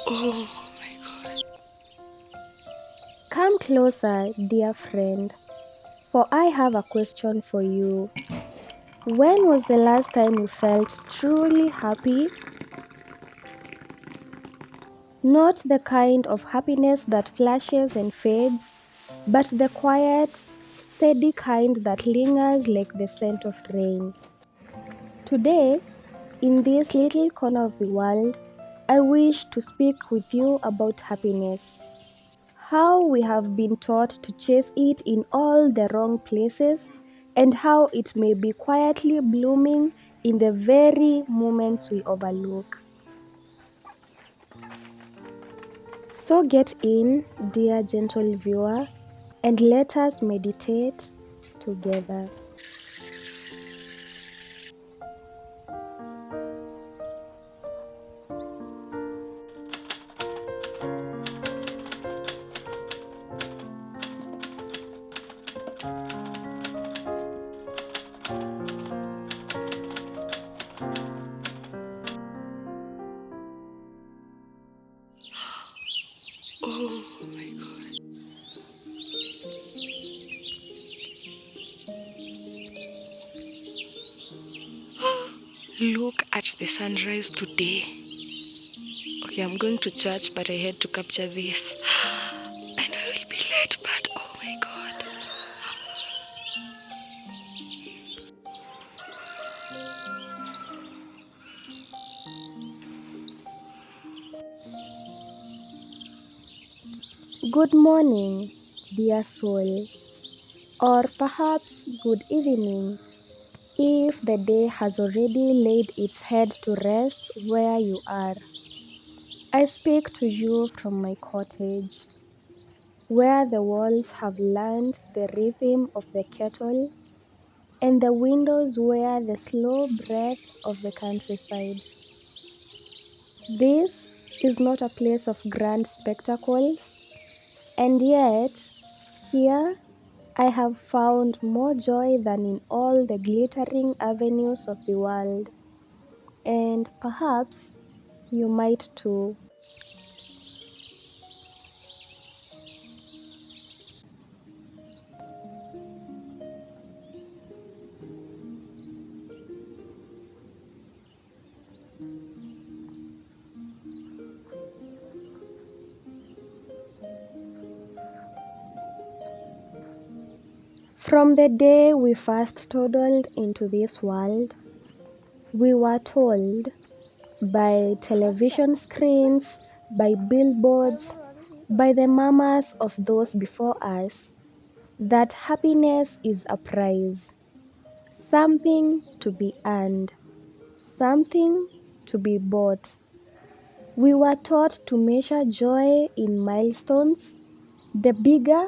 Oh my God. Come closer, dear friend, for I have a question for you. When was the last time you felt truly happy? Not the kind of happiness that flashes and fades, but the quiet, steady kind that lingers like the scent of rain. Today, in this little corner of the world, I wish to speak with you about happiness. How we have been taught to chase it in all the wrong places, and how it may be quietly blooming in the very moments we overlook. So get in, dear gentle viewer, and let us meditate together. Oh my God. Look at the sunrise today. Okay, I'm going to church, but I had to capture this. And I will be late, but oh my God. Good morning, dear soul, or perhaps good evening, if the day has already laid its head to rest where you are. I speak to you from my cottage, where the walls have learned the rhythm of the kettle, and the windows wear the slow breath of the countryside. This is not a place of grand spectacles, and yet, here I have found more joy than in all the glittering avenues of the world, and perhaps you might too. From the day we first toddled into this world, we were told by television screens, by billboards, by the mamas of those before us, that happiness is a prize, something to be earned, something to be bought. We were taught to measure joy in milestones, the bigger,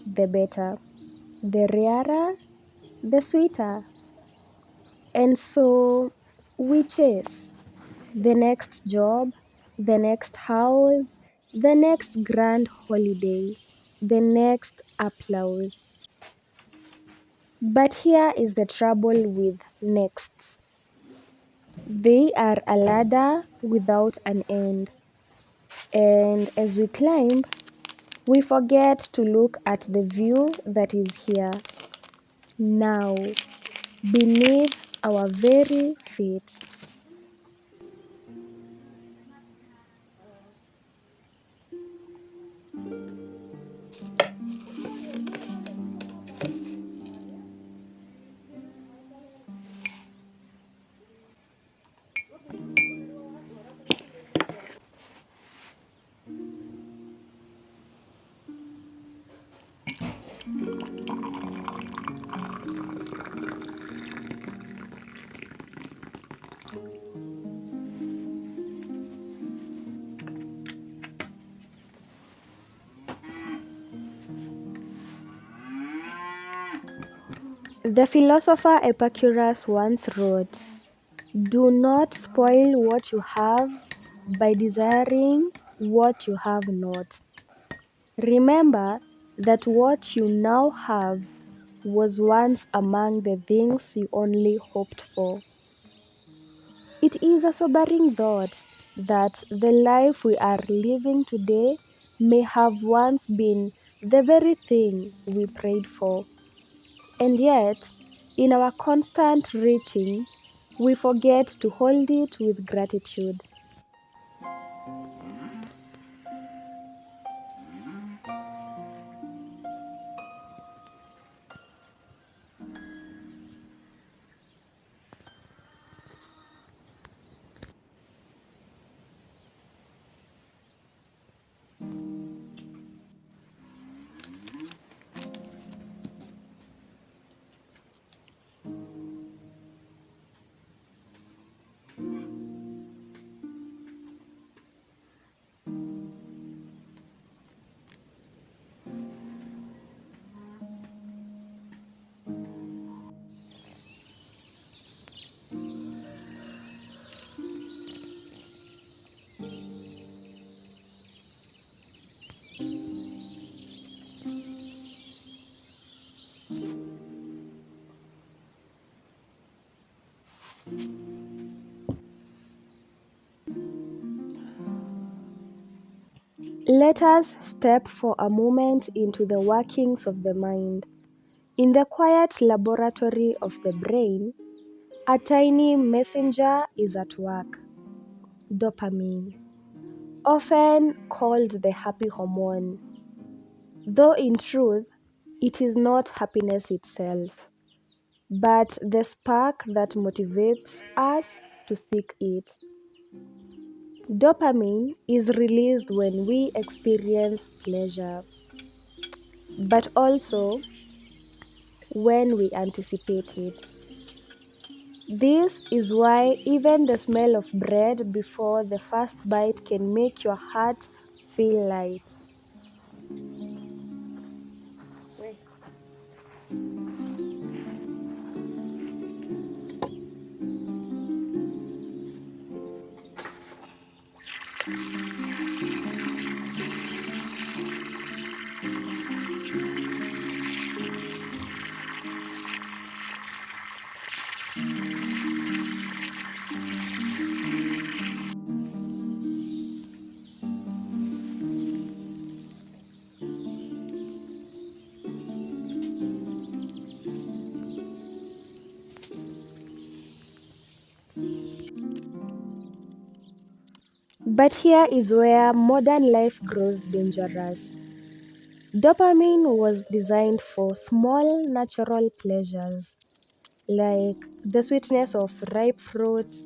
the better, the rarer, the sweeter. And so we chase the next job, the next house, the next grand holiday, the next applause. But here is the trouble with nexts. They are a ladder without an end. And as we climb, we forget to look at the view that is here, now, beneath our very feet. The philosopher Epicurus once wrote, "Do not spoil what you have by desiring what you have not. Remember that what you now have was once among the things you only hoped for." It is a sobering thought, that the life we are living today may have once been the very thing we prayed for. And yet, in our constant reaching, we forget to hold it with gratitude. Let us step for a moment into the workings of the mind. In the quiet laboratory of the brain, a tiny messenger is at work: dopamine, often called the happy hormone, though in truth, it is not happiness itself, but the spark that motivates us to seek it. Dopamine is released when we experience pleasure, but also when we anticipate it. This is why even the smell of bread before the first bite can make your heart feel light. But here is where modern life grows dangerous. Dopamine was designed for small natural pleasures, like the sweetness of ripe fruit,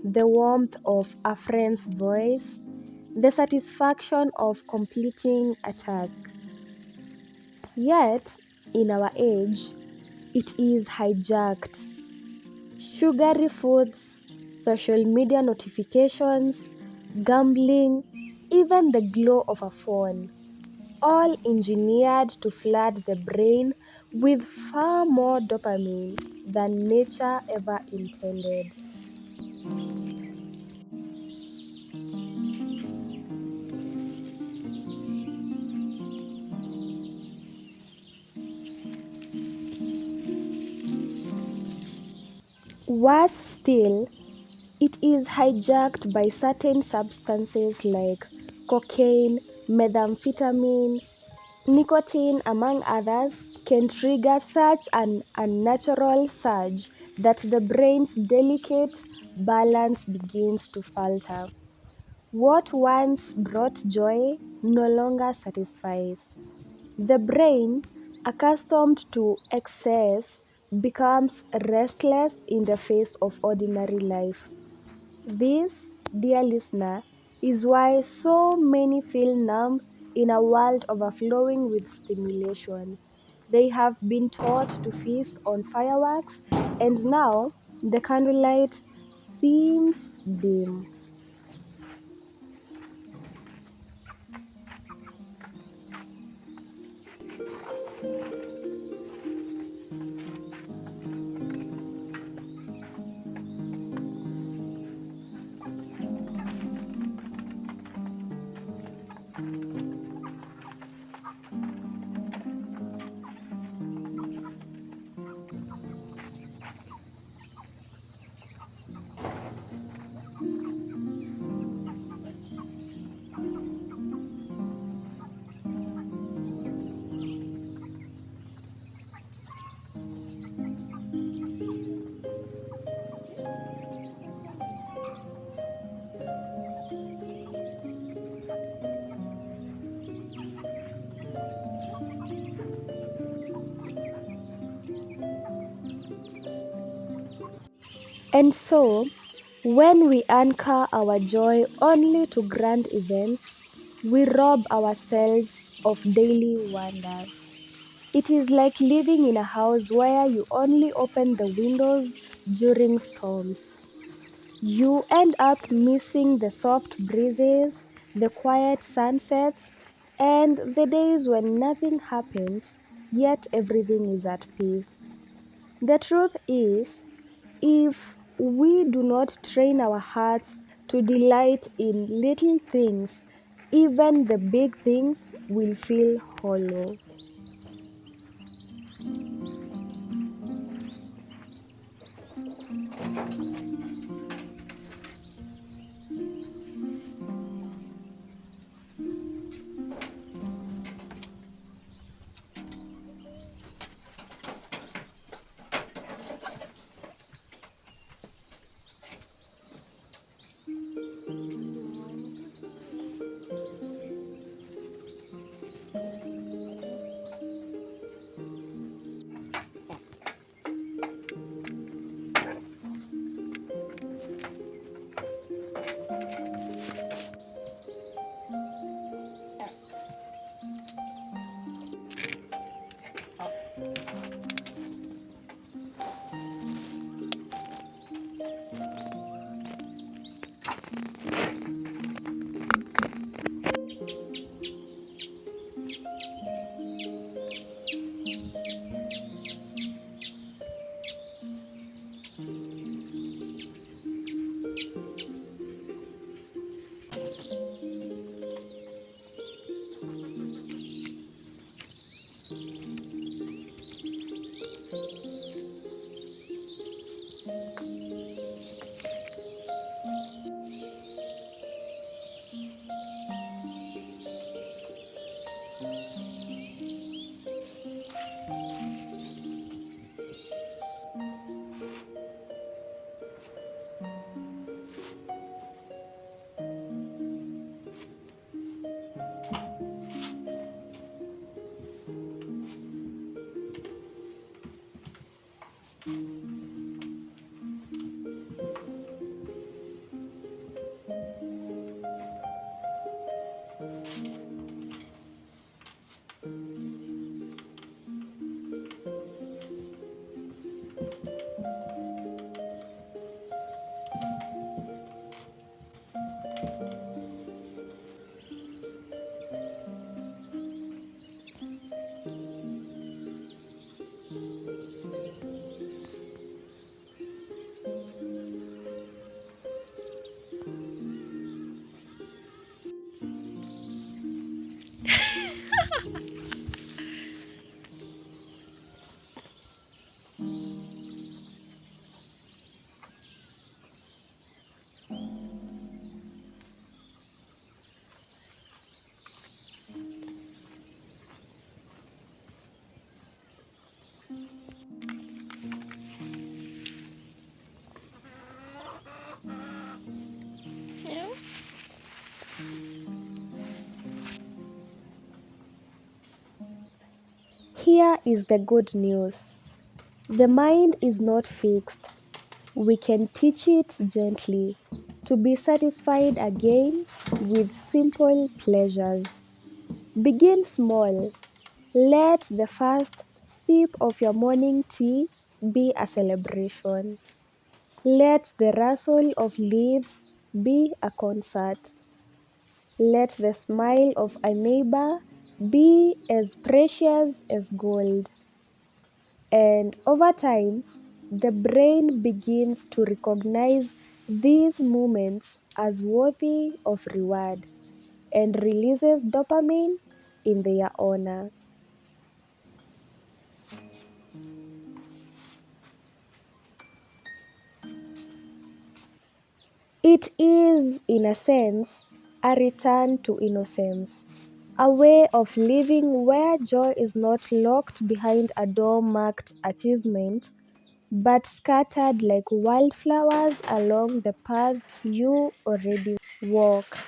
the warmth of a friend's voice, the satisfaction of completing a task. Yet, in our age, it is hijacked. Sugary foods, social media notifications, gambling, even the glow of a phone, all engineered to flood the brain with far more dopamine than nature ever intended. Worse still, it is hijacked by certain substances like cocaine, methamphetamine, nicotine, among others, can trigger such an unnatural surge that the brain's delicate balance begins to falter. What once brought joy no longer satisfies. The brain, accustomed to excess, becomes restless in the face of ordinary life. This, dear listener, is why so many feel numb in a world overflowing with stimulation. They have been taught to feast on fireworks, and now the candlelight seems dim. And so, when we anchor our joy only to grand events, we rob ourselves of daily wonder. It is like living in a house where you only open the windows during storms. You end up missing the soft breezes, the quiet sunsets, and the days when nothing happens, yet everything is at peace. The truth is, if we do not train our hearts to delight in little things, even the big things will feel hollow. Yeah. Here is the good news: the mind is not fixed. We can teach it gently to be satisfied again with simple pleasures. Begin small. Let the first sip of your morning tea be a celebration. Let the rustle of leaves be a concert. Let the smile of a neighbor be as precious as gold. And over time, the brain begins to recognize these moments as worthy of reward and releases dopamine in their honor. It is, in a sense, a return to innocence, a way of living where joy is not locked behind a door marked achievement, but scattered like wildflowers along the path you already walk.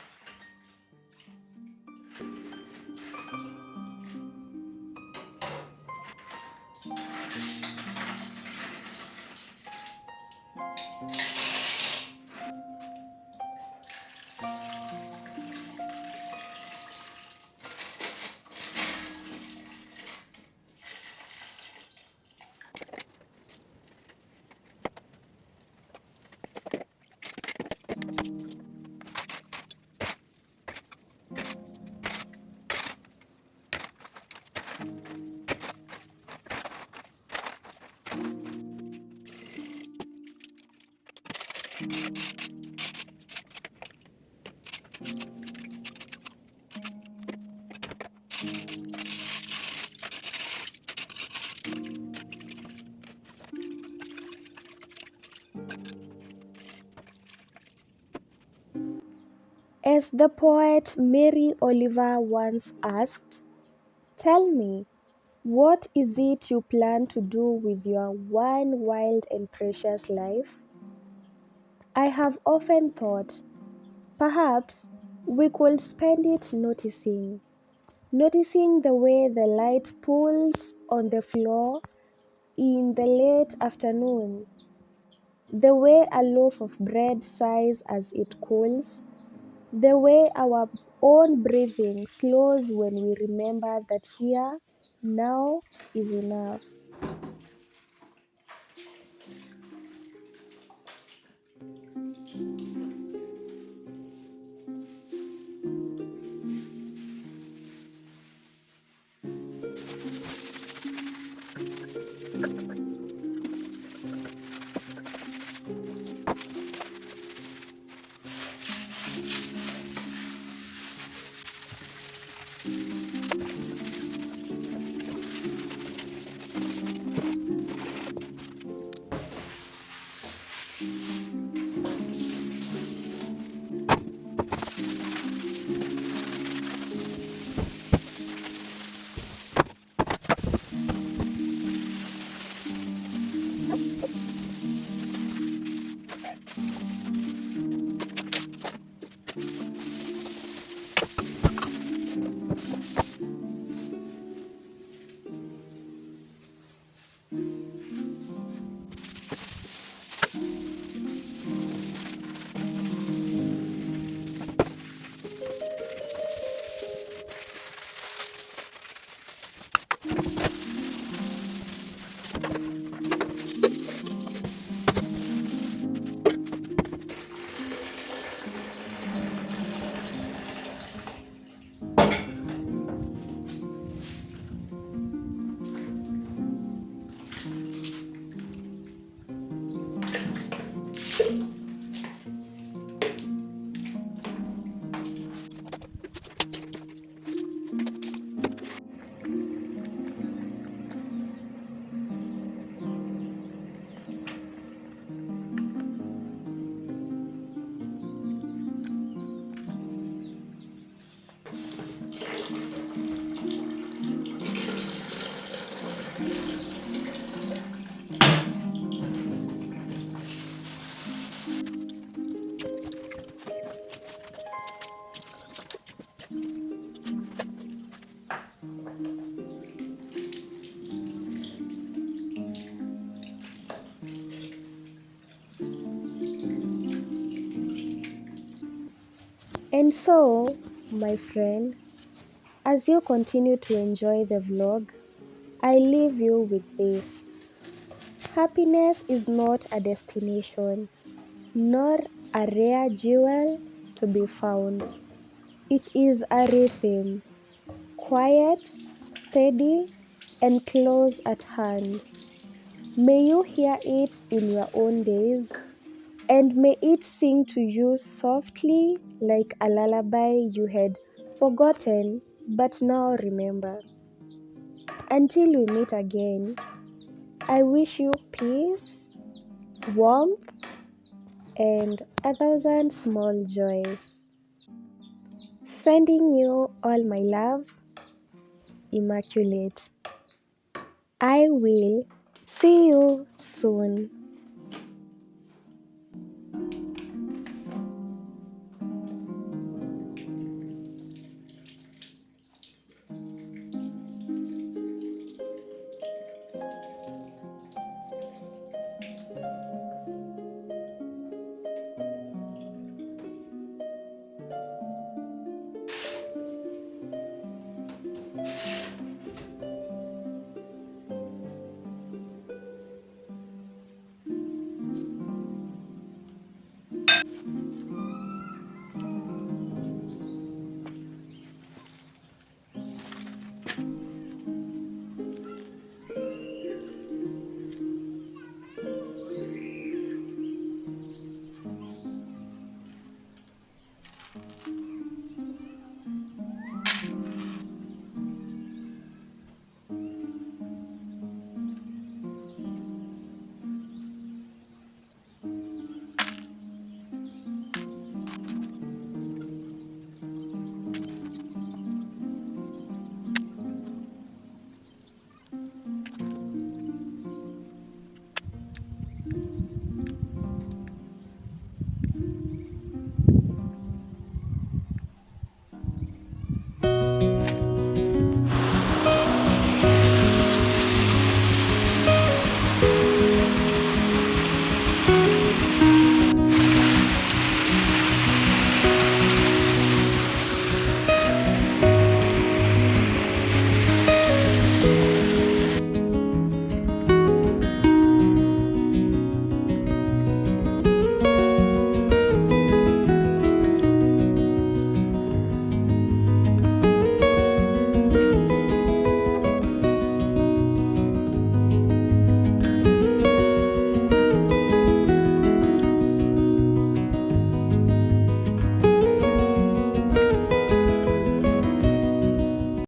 As the poet Mary Oliver once asked, "Tell me, what is it you plan to do with your one wild and precious life?" I have often thought, perhaps we could spend it noticing the way the light pulls on the floor in the late afternoon, the way a loaf of bread sighs as it cools, the way our own breathing slows when we remember that here, now is enough. And so, my friend, as you continue to enjoy the vlog, I leave you with this. Happiness is not a destination, nor a rare jewel to be found. It is a rhythm, quiet, steady, and close at hand. May you hear it in your own days, and may it sing to you softly like a lullaby you had forgotten but now remember. Until we meet again, I wish you peace, warmth, and a thousand small joys. Sending you all my love, Immaculate. I will see you soon.